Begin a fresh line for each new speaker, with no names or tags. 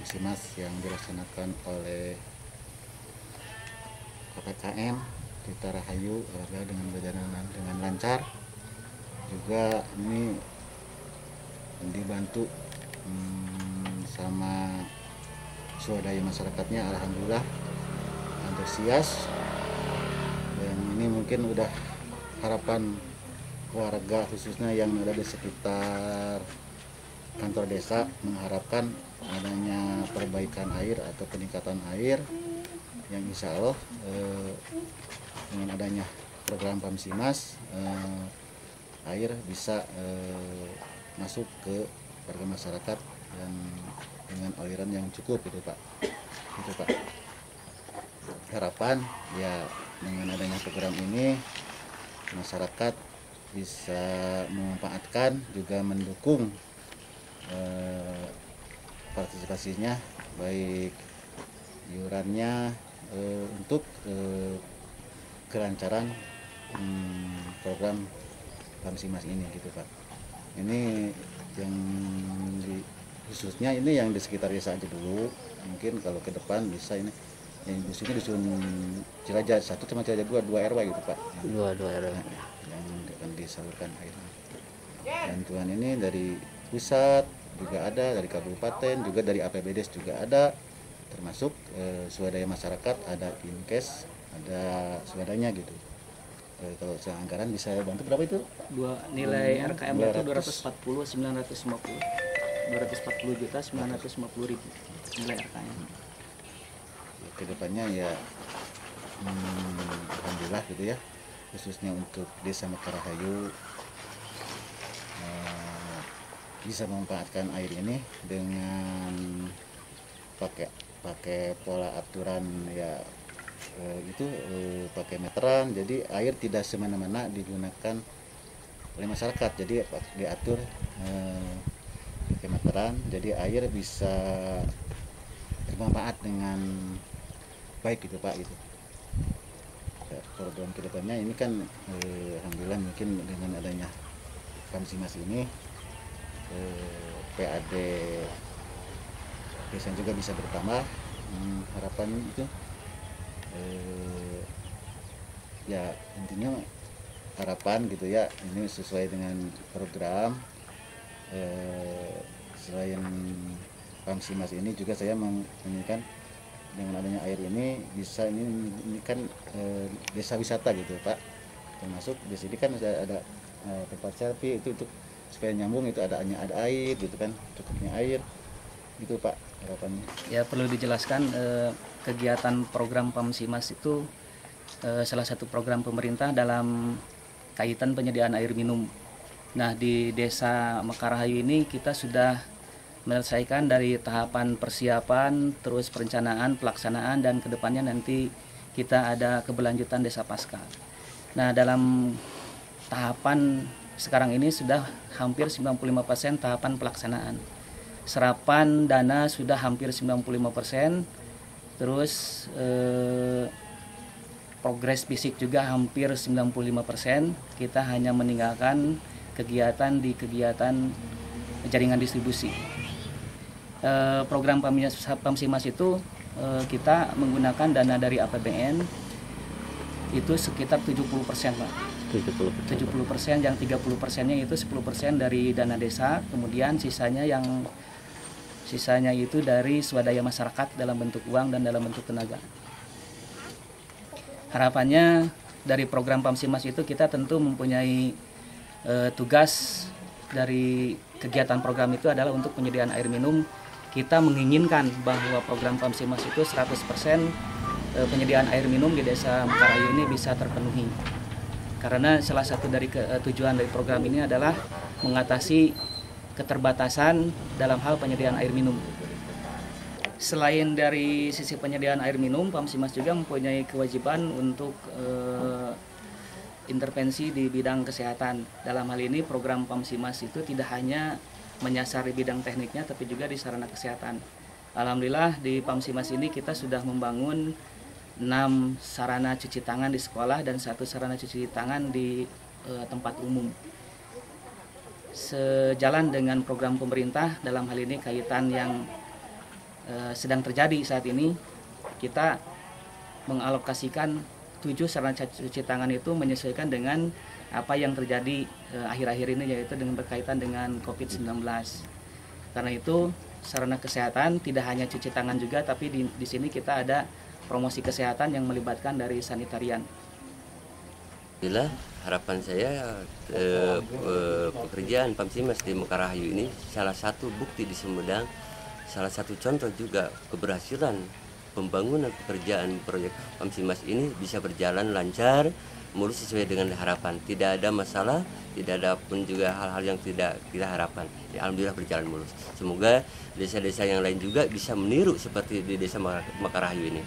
Pamsimas yang dilaksanakan oleh KPKM Tirta Rahayu dengan berjalan dengan lancar. Juga ini dibantu sama swadaya masyarakatnya, alhamdulillah antusias. Dan ini mungkin udah harapan warga khususnya yang ada di sekitar kantor desa mengharapkan adanya perbaikan air atau peningkatan air yang insya Allah dengan adanya program Pamsimas air bisa masuk ke warga masyarakat dan dengan aliran yang cukup gitu Pak. Gitu Pak. Harapan ya dengan adanya program ini masyarakat bisa memanfaatkan juga mendukung partisipasinya, baik iurannya untuk kelancaran program Pamsimas ini gitu Pak. Ini yang khususnya ini yang di sekitar desa aja dulu. Mungkin kalau ke depan bisa ini yang di sini dusun Cilajah 1 sama Cilajah 2 RW gitu Pak.
Dua RW.
Yang akan disalurkan air. Bantuan ini dari pusat juga ada, dari kabupaten juga, dari APBD juga ada, termasuk swadaya masyarakat, ada Inkes, ada swadanya gitu. Kalau anggaran bisa bantu berapa itu?
Nilai RKM itu 240 juta 950 ribu nilai RKM.
Kedepannya ya alhamdulillah gitu ya, khususnya untuk desa Mekarahayu bisa memanfaatkan air ini dengan pakai pola aturan ya itu pakai meteran, jadi air tidak semena-mena digunakan oleh masyarakat, jadi diatur pakai meteran, jadi air bisa bermanfaat dengan baik gitu Pak gitu. Program kedepannya ini kan alhamdulillah mungkin dengan adanya Pamsimas ini PAD desa juga bisa bertambah. Harapan itu ya intinya harapan gitu ya, ini sesuai dengan program. Selain Pamsimas ini juga saya menginginkan dengan adanya air ini bisa ini kan desa wisata gitu Pak, termasuk di sini kan ada tempat selfie itu supaya nyambung, itu ada air gitu kan, cukupnya air gitu Pak harapannya.
Ya perlu dijelaskan kegiatan program Pamsimas itu salah satu program pemerintah dalam kaitan penyediaan air minum. Nah di desa Mekarahayu ini kita sudah menyelesaikan dari tahapan persiapan, terus perencanaan, pelaksanaan, dan kedepannya nanti kita ada keberlanjutan desa pasca. Nah dalam tahapan sekarang ini sudah hampir 95% tahapan pelaksanaan. Serapan dana sudah hampir 95%, terus progres fisik juga hampir 95%. Kita hanya meninggalkan kegiatan di kegiatan jaringan distribusi. Program Pamsimas itu kita menggunakan dana dari APBN itu sekitar 70% Pak. 70%, yang 30%-nya itu 10% dari dana desa, kemudian sisanya itu dari swadaya masyarakat dalam bentuk uang dan dalam bentuk tenaga. Harapannya dari program Pamsimas itu kita tentu mempunyai tugas dari kegiatan program itu adalah untuk penyediaan air minum. Kita menginginkan bahwa program Pamsimas itu 100% penyediaan air minum di desa Mekarahayu ini bisa terpenuhi. Karena salah satu dari tujuan dari program ini adalah mengatasi keterbatasan dalam hal penyediaan air minum. Selain dari sisi penyediaan air minum, Pamsimas juga mempunyai kewajiban untuk intervensi di bidang kesehatan. Dalam hal ini program Pamsimas itu tidak hanya menyasar di bidang tekniknya, tapi juga di sarana kesehatan. Alhamdulillah di Pamsimas ini kita sudah membangun 6 sarana cuci tangan di sekolah dan 1 sarana cuci tangan di tempat umum. Sejalan dengan program pemerintah dalam hal ini kaitan yang sedang terjadi saat ini. Kita mengalokasikan 7 sarana cuci tangan itu menyesuaikan dengan apa yang terjadi akhir-akhir ini, yaitu dengan berkaitan dengan COVID-19. Karena itu sarana kesehatan tidak hanya cuci tangan juga, tapi di sini kita ada promosi kesehatan yang melibatkan dari sanitarian.
Bila harapan saya pekerjaan Pamsimas di Mekarrahayu ini salah satu bukti di Sumedang, salah satu contoh juga keberhasilan pembangunan pekerjaan proyek Pamsimas ini bisa berjalan lancar, mulus sesuai dengan harapan. Tidak ada masalah, tidak ada pun juga hal-hal yang tidak kita harapkan. Ya, alhamdulillah berjalan mulus. Semoga desa-desa yang lain juga bisa meniru seperti di desa Mekarrahayu ini.